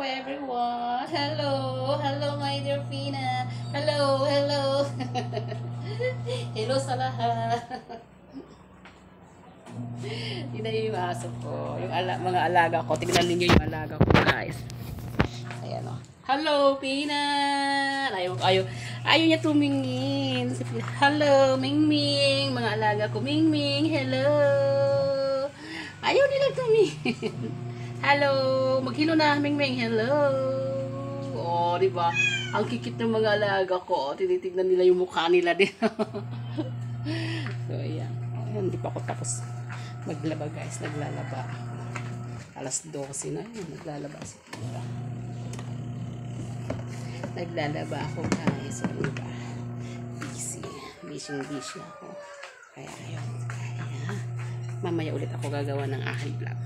everyone. Hello my dear Fina. Hello. Hello sa lahat. Yun na yung aso ko. Yung mga alaga ko. Tignan ninyo yung alaga ko, guys. Ayan o. Hello, Fina. Ayaw niya tumingin. Hello, Mingming. Mga alaga ko, Mingming. Hello. Ayaw nila tumingin. Hello. Maghilo na, Mingming. Hello. Oh, diba? Ang kikit ng mga alaga ko. Tinitignan nila yung mukha nila din. So, ayan. Hindi pa ako tapos maglaba, guys. Naglalaba. Alas 12 na yun. Naglalaba si Tita. Naglalaba ako, guys. So, diba? Busy ako. Kaya, ayun. Kaya, mamaya ulit ako gagawa ng aking vlog.